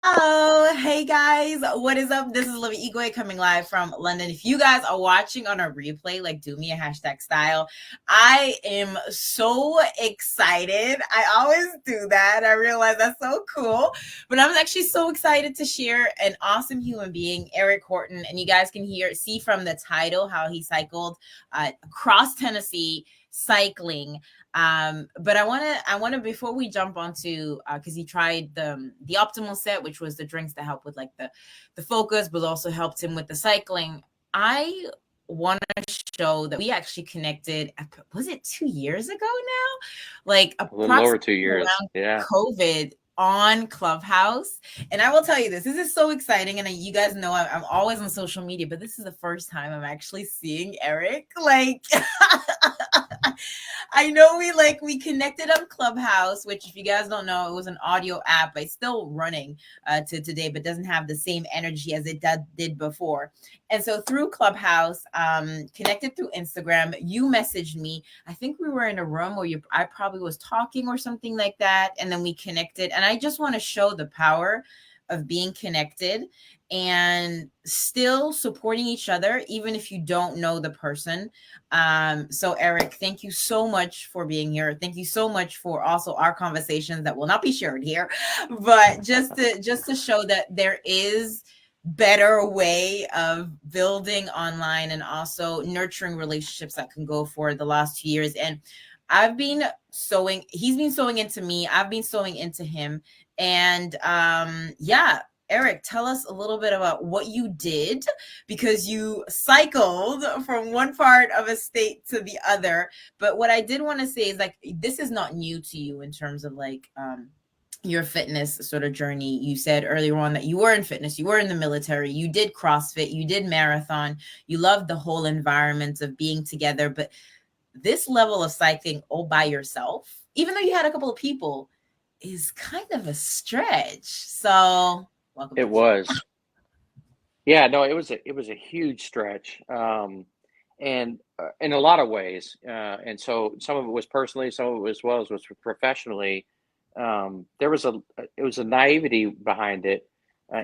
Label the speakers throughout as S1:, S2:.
S1: Oh, hey guys, what is up? This is Olivia Igwe coming live from London. If you guys are watching on a replay, like do me a hashtag style, I am so excited. I always do that. I realize that's so cool, but I'm actually so excited to share an awesome human being, Eric Horton, and you guys can see from the title how he cycled across Tennessee cycling. But I want to before we jump onto because he tried the optimal set, which was the drinks that help with like the focus, but also helped him with the cycling. I want to show that we actually connected. Was it 2 years ago now? Like
S2: A little over two
S1: approximately
S2: years.
S1: around
S2: Yeah.
S1: COVID on Clubhouse. And I will tell you this is so exciting. And you guys know I'm always on social media, but this is the first time I'm actually seeing Eric. Like, I know we connected on Clubhouse, which if you guys don't know, it was an audio app. It's still running to today, but doesn't have the same energy as it did before. And so through Clubhouse, connected through Instagram, you messaged me. I think we were in a room where I probably was talking or something like that, and then we connected. And I just want to show the power of being connected and still supporting each other, even if you don't know the person. So Eric, thank you so much for being here. Thank you so much for also our conversations that will not be shared here, but just to show that there is better way of building online and also nurturing relationships that can go for the last 2 years. And he's been sewing into me, I've been sewing into him. And yeah, Eric, tell us a little bit about what you did, because you cycled from one part of a state to the other. But what I did want to say is like this is not new to you in terms of like your fitness sort of journey. You said earlier on that you were in fitness, you were in the military, you did CrossFit, you did marathon, you loved the whole environment of being together. But this level of cycling all by yourself, even though you had a couple of people, is kind of a stretch. So welcome to
S2: It
S1: the show.
S2: was. Yeah, no, it was a huge stretch. And in a lot of ways. And so some of it was personally, some of it as well as was professionally. There was a naivety behind it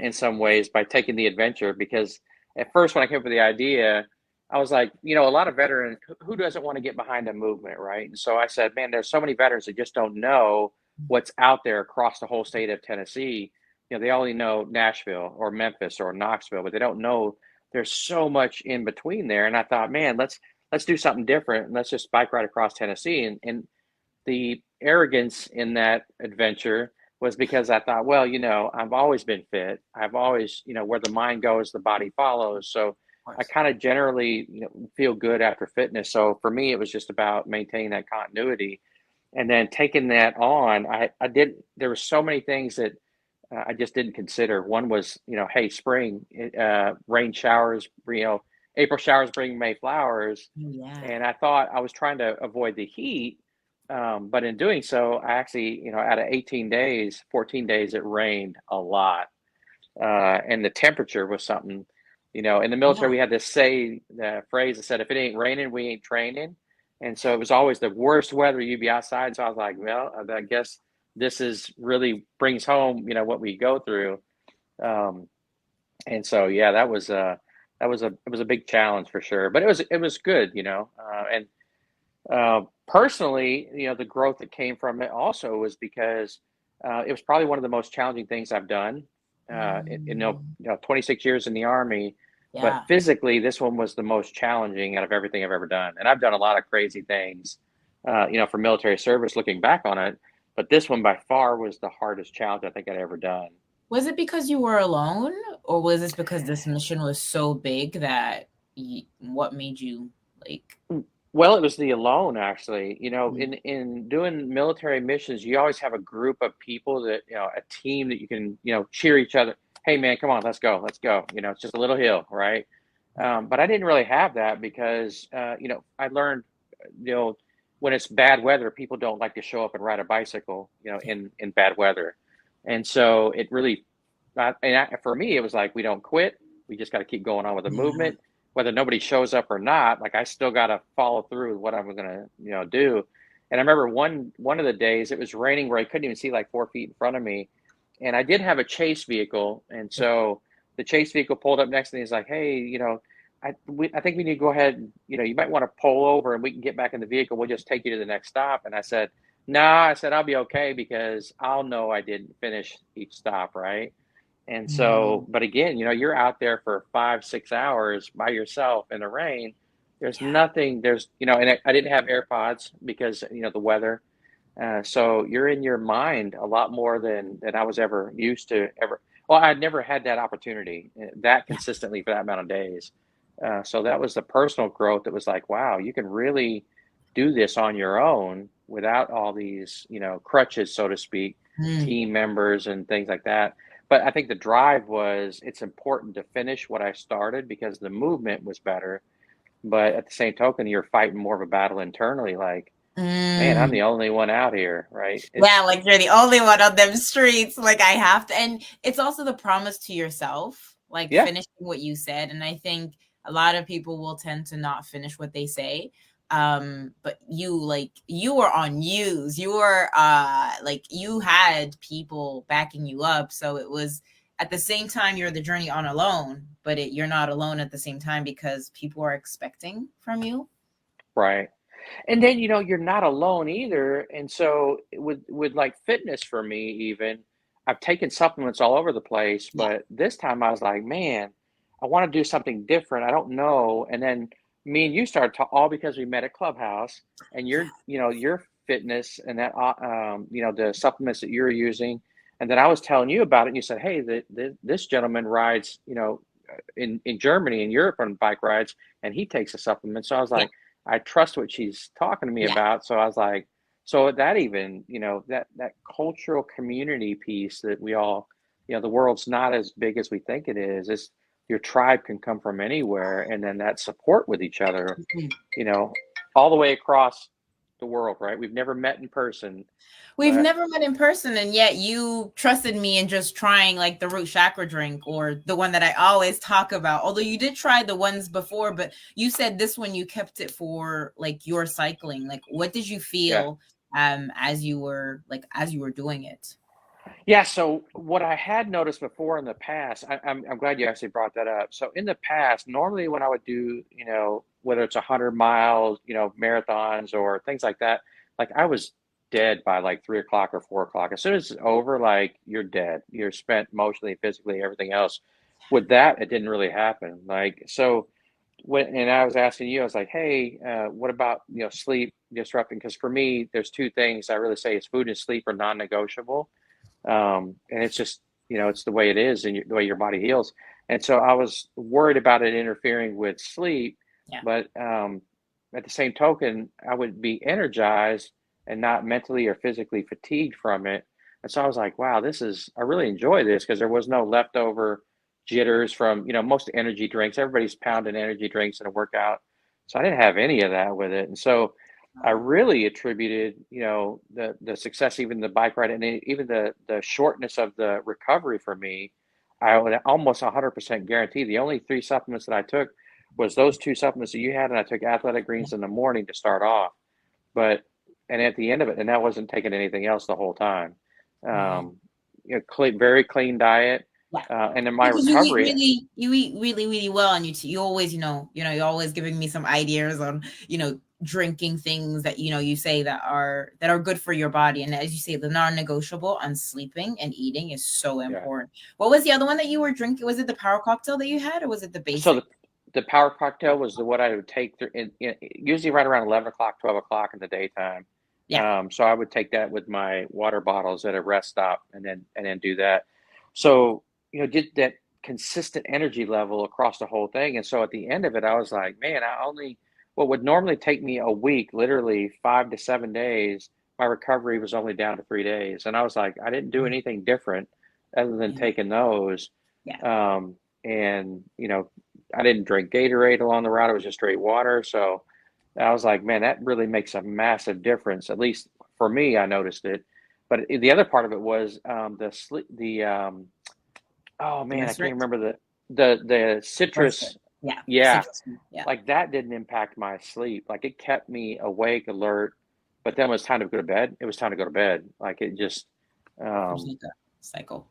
S2: in some ways by taking the adventure because at first when I came up with the idea, I was like, a lot of veterans, who doesn't want to get behind a movement, right? And so I said, man, there's so many veterans that just don't know what's out there across the whole state of Tennessee. They only know Nashville or Memphis or Knoxville, but they don't know there's so much in between there. And I thought, man, let's do something different. Let's just bike right across Tennessee. And the arrogance in that adventure was because I thought, well, I've always been fit. I've always, where the mind goes, the body follows. So
S1: Of
S2: I
S1: course.
S2: kind of generally, feel good after fitness. So for me, it was just about maintaining that continuity. And then taking that on, I did, there were so many things that I just didn't consider. One was, hey, spring, rain showers, April showers bring May flowers.
S1: Yeah.
S2: And I thought I was trying to avoid the heat. But in doing so, I actually, out of 18 days, 14 days, it rained a lot. And the temperature was something, in the military,
S1: Yeah.
S2: we had this the phrase that said, if it ain't raining, we ain't training. And so it was always the worst weather you'd be outside. So I was like, well, I guess this is really brings home, what we go through. Um, and so, yeah, it was a big challenge for sure, but it was good, and personally, the growth that came from it also was because it was probably one of the most challenging things I've done.
S1: Mm,
S2: 26 years in the Army, but
S1: yeah.
S2: physically, this one was the most challenging out of everything I've ever done. And I've done a lot of crazy things, for military service, looking back on it. But this one by far was the hardest challenge I think I'd ever done.
S1: Was it because you were alone, or was this because this mission was so big that what made you like?
S2: Well, it was the alone actually.
S1: Mm,
S2: In doing military missions, you always have a group of people that, a team that you can, cheer each other. Hey man, come on, let's go, let's go. It's just a little hill, right?
S1: yeah.
S2: But I didn't really have that because, I learned, you know, when it's bad weather, people don't like to show up and ride a bicycle,
S1: Yeah.
S2: in bad weather, and so it really, for me, it was like we don't quit. We just got to keep going on with the
S1: Yeah.
S2: movement whether nobody shows up or not. Like I still got to follow through with what I'm going to, do. And I remember one of the days it was raining where I couldn't even see like 4 feet in front of me. And I did have a chase vehicle, and so the chase vehicle pulled up next to me. He's like, "Hey, I think we need to go ahead and, you might want to pull over and we can get back in the vehicle. We'll just take you to the next stop." And I said, "Nah," I said, "I'll be okay because I'll know I didn't finish each stop, right?" And so,
S1: Mm,
S2: but again, you're out there for 5, 6 hours by yourself in the rain. There's
S1: yeah.
S2: nothing, and I didn't have AirPods because, the weather. So you're in your mind a lot more than I was ever used to ever. Well, I'd never had that opportunity that
S1: Yeah.
S2: consistently for that amount of days. So that was the personal growth that was like, wow, you can really do this on your own without all these, crutches, so to speak,
S1: Mm.
S2: team members and things like that. But I think the drive was it's important to finish what I started because the movement was better. But at the same token, you're fighting more of a battle internally, like, man, I'm
S1: Mm.
S2: the only one out here, right?
S1: Yeah,
S2: It's
S1: like you're the only one on them streets. Like I have to, and it's also the promise to yourself, like
S2: yeah,
S1: finishing what you said. And I think a lot of people will tend to not finish what they say. But you were on news. You were like you had people backing you up. So it was at the same time you're the journey on alone, but you're not alone at the same time because people are expecting from you.
S2: right. And then, you're not alone either. And so with like fitness for me, even I've taken supplements all over the place,
S1: Yeah.
S2: but this time I was like, man, I want to do something different. I don't know. And then me and you started all because we met at Clubhouse and
S1: Yeah.
S2: your fitness and that, the supplements that you're using. And then I was telling you about it and you said, hey, this gentleman rides, in Germany and Europe on bike rides and he takes a supplement. So I was
S1: Yeah.
S2: like, I trust what she's talking to me
S1: Yeah.
S2: about. So I was like, so that even, that cultural community piece that we all, the world's not as big as we think it is. It's your tribe can come from anywhere, and then that support with each other,
S1: Mhm.
S2: you know, all the way across the world, right? We've never met in person,
S1: We've
S2: but
S1: never met in person, and yet you trusted me in just trying like the root chakra drink or the one that I always talk about. Although you did try the ones before, but you said this one you kept it for like your cycling. Like, what did you
S2: yeah.
S1: feel as you were doing it?
S2: Yeah, so what I had noticed before in the past, I'm glad you actually brought that up. So in the past, normally when I would do, whether it's 100 miles, marathons or things like that, like I was dead by like 3 o'clock or 4 o'clock. As soon as it's over, like you're dead. You're spent emotionally, physically, everything else. With that, it didn't really happen. Like so and I was asking you, I was like, hey, what about sleep disrupting? Because for me, there's two things I really say is food and sleep are non-negotiable, and it's just it's the way it is and the way your body heals. And so I was worried about it interfering with sleep,
S1: Yeah.
S2: but at the same token I would be energized and not mentally or physically fatigued from it. And so I was like, wow, I really enjoy this because there was no leftover jitters from most energy drinks. Everybody's pounding energy drinks in a workout, so I didn't have any of that with it. And so I really attributed, the success, even the bike ride, and even the shortness of the recovery for me. I would almost 100% guarantee the only three supplements that I took was those two supplements that you had, and I took Athletic Greens in the morning to start off. But and at the end of it, and that wasn't taking anything else the whole time.
S1: Mhm.
S2: Um, very clean diet,
S1: Yeah.
S2: and then my
S1: Because
S2: recovery.
S1: you eat really, really well, and you always, you're always giving me some ideas on, drinking things that you say that are good for your body. And as you say, the non-negotiable on sleeping and eating is so
S2: Yeah.
S1: important. What was the other one that you were drinking? Was it the power cocktail that you had, or was it the
S2: So
S1: basic?
S2: the power cocktail was what I would take usually right around 11 o'clock, 12 o'clock in the daytime.
S1: Yeah.
S2: So I would take that with my water bottles at a rest stop, and then do that. So get that consistent energy level across the whole thing. And so at the end of it, I was like, man, I only what would normally take me a week, literally 5 to 7 days, my recovery was only down to 3 days. And I was like, I didn't do anything different other than
S1: Mhm.
S2: taking those.
S1: Yeah.
S2: And I didn't drink Gatorade along the route. It was just straight water. So I was like, man, that really makes a massive difference. At least for me, I noticed it. But the other part of it was the sleep. Oh
S1: The
S2: man, I
S1: rest
S2: can't
S1: right.
S2: remember the
S1: Rest right.
S2: citrus.
S1: Yeah.
S2: Yeah,
S1: Citrus. Yeah.
S2: like that didn't impact my sleep. Like it kept me awake, alert. But then when it was time to go to bed, it was time to go to bed. Like it just,
S1: There's
S2: um,
S1: like a cycle?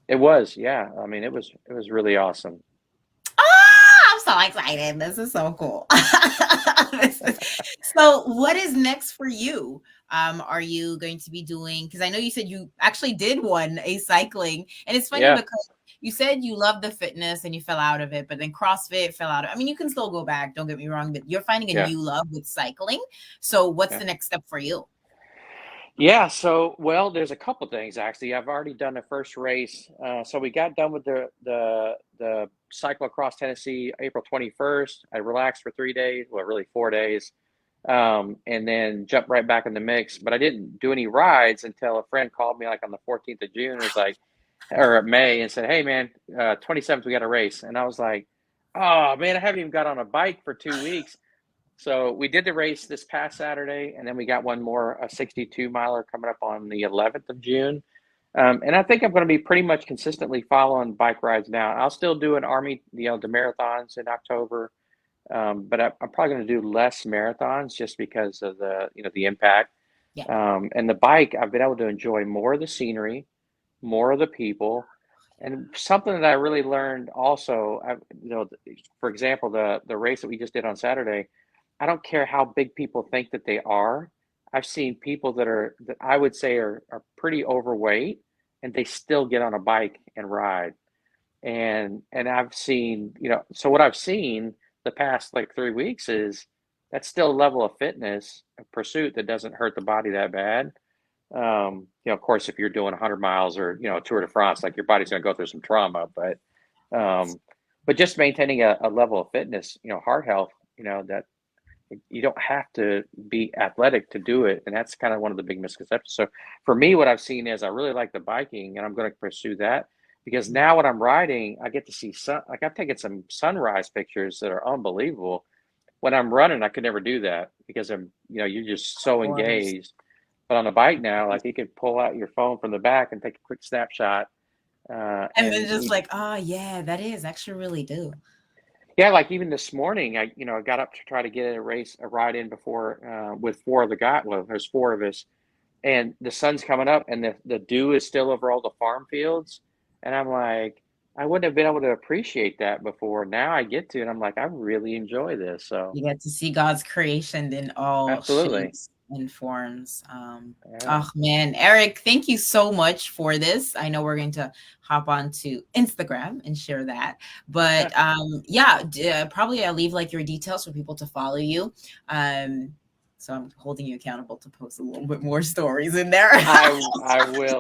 S2: It was, yeah. I mean, it was really awesome.
S1: I'm so excited. This is so cool. So what is next for you? Are you going to be doing, because I know you said you actually did a cycling, and it's funny
S2: Yeah,
S1: because you said you love the fitness and you fell out of it, but then CrossFit fell out of, I mean, you can still go back, don't get me wrong, but you're finding a
S2: yeah,
S1: new love with cycling. So what's
S2: yeah.
S1: the next step for you?
S2: Yeah, so well, there's a couple things actually. I've already done the first race. So we got done with the cycle across Tennessee April 21st. I relaxed for 3 days, well, really 4 days, and then jumped right back in the mix. But I didn't do any rides until a friend called me like on the 14th of June. It was like, or May, and said, "Hey man, 27th we got a race," and I was like, "Oh man, I haven't even got on a bike for 2 weeks." So we did the race this past Saturday, and then we got one more, a 62 miler coming up on the 11th of June. And I think I'm going to be pretty much consistently following bike rides now. I'll still do an Army, the marathons in October, but I'm probably going to do less marathons just because of the impact.
S1: Yeah.
S2: And the bike, I've been able to enjoy more of the scenery, more of the people, and something that I really learned also, for example, the race that we just did on Saturday, I don't care how big people think that they are. I've seen people that I would say are pretty overweight, and they still get on a bike and ride. And I've seen, so what I've seen the past like 3 weeks is that's still a level of fitness, a pursuit that doesn't hurt the body that bad. Of course, if you're doing 100 miles or Tour de France, like your body's going to go through some trauma, um, but just maintaining a level of fitness, heart health, that you don't have to be athletic to do it, and that's kind of one of the big misconceptions. So for me, what I've seen is I really like the biking, and I'm going to pursue that because now when I'm riding, I get to see like I've taken some sunrise pictures that are unbelievable. When I'm running, I could never do that because you're just so
S1: Course.
S2: engaged. But on a bike now, like you could pull out your phone from the back and take a quick snapshot.
S1: And then
S2: And
S1: just like, oh yeah, that is actually really do.
S2: yeah, like even this morning, I got up to try to get a ride in before with four of the guys. Well, there's four of us, and the sun's coming up, and the dew is still over all the farm fields, and I'm like, I wouldn't have been able to appreciate that before. Now I get to, and I'm like, I really enjoy this. So
S1: You get to see God's creation in all
S2: absolutely,
S1: shapes and forms.
S2: yeah,
S1: Oh man, Eric, thank you so much for this. I know we're going to hop on to Instagram and share that,
S2: yeah.
S1: but yeah, probably I'll leave like your details for people to follow you. So I'm holding you accountable to post a little bit more stories in there.
S2: I will,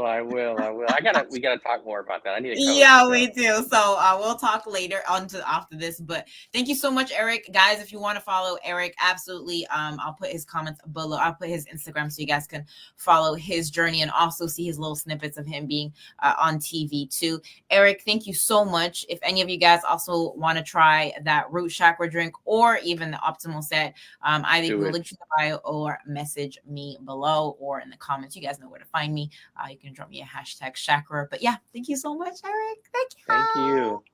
S2: I will, I will. We gotta talk more about that. I need a coach.
S1: Yeah, we
S2: So
S1: do. So we'll talk later on to after this. But thank you so much, Eric. Guys, if you want to follow Eric, absolutely. I'll put his comments below. I'll put his Instagram so you guys can follow his journey and also see his little snippets of him being on TV too. Eric, thank you so much. If any of you guys also want to try that root chakra drink or even the optimal set, either
S2: do
S1: go
S2: it.
S1: link to the bio or message me below or in the comments. You guys know where to find me. You can drop me a hashtag chakra. But yeah, thank you so much, Eric. Thank
S2: Thank
S1: you.
S2: you.